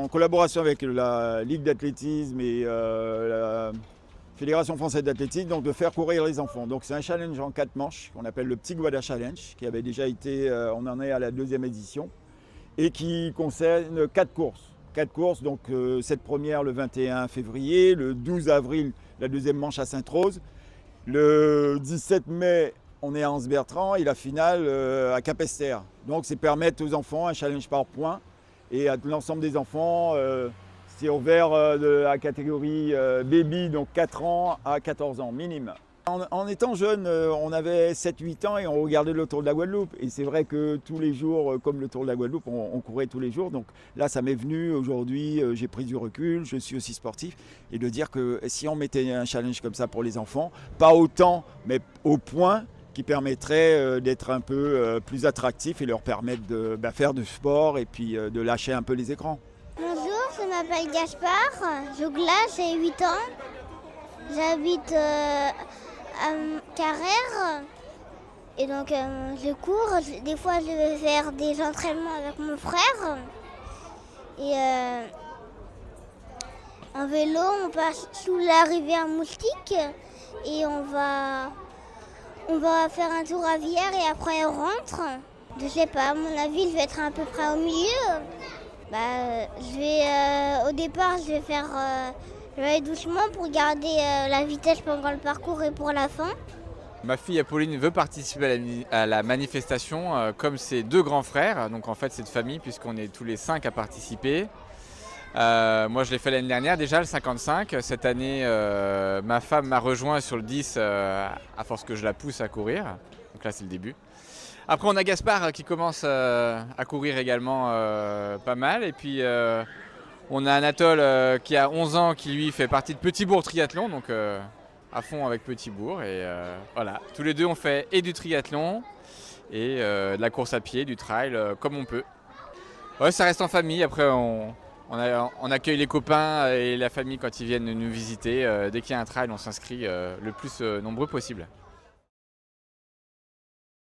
en collaboration avec la Ligue d'athlétisme et la Fédération française d'athlétisme, donc de faire courir les enfants. Donc c'est un challenge en 4 manches qu'on appelle le Petit Guada Challenge, qui avait déjà été, on en est à la 2e édition, et qui concerne 4 courses. 4 courses, donc cette première le 21 février, le 12 avril la 2e manche à Sainte-Rose, le 17 mai on est à Anse-Bertrand et la finale à Capesterre. Donc c'est permettre aux enfants un challenge par points et à l'ensemble des enfants, c'est ouvert de la catégorie baby, donc 4 ans à 14 ans minimum. En étant jeune, on avait 7-8 ans et on regardait le Tour de la Guadeloupe. Et c'est vrai que tous les jours, comme le Tour de la Guadeloupe, on courait tous les jours. Donc là, ça m'est venu aujourd'hui, j'ai pris du recul, je suis aussi sportif. Et de dire que si on mettait un challenge comme ça pour les enfants, pas autant, mais au point, qui permettrait d'être un peu plus attractif et leur permettre de faire du sport et puis de lâcher un peu les écrans. Bonjour, je m'appelle Gaspard, Jougla, j'ai 8 ans. J'habite à Carrère et donc je cours. Des fois, je vais faire des entraînements avec mon frère. Et en vélo, on passe sous la rivière Moustique et on va faire un tour à Vierre et après on rentre. Je sais pas, à mon avis, je vais être à peu près au milieu. Au départ, je vais aller doucement pour garder la vitesse pendant le parcours et pour la fin. Ma fille Apolline veut participer à la manifestation comme ses 2 grands frères. Donc en fait, c'est de famille puisqu'on est tous les 5 à participer. Moi, je l'ai fait l'année dernière déjà, le 55. Cette année, ma femme m'a rejoint sur le 10 à force que je la pousse à courir. Donc là, c'est le début. Après, on a Gaspard qui commence à courir également pas mal. Et puis, on a Anatole qui a 11 ans qui, lui, fait partie de Petit Bourg Triathlon. Donc, à fond avec Petit Bourg. Et voilà, tous les deux, on fait et du triathlon et de la course à pied, du trail, comme on peut. Ouais, ça reste en famille. Après, on accueille les copains et la famille quand ils viennent nous visiter. Dès qu'il y a un trail, on s'inscrit le plus nombreux possible.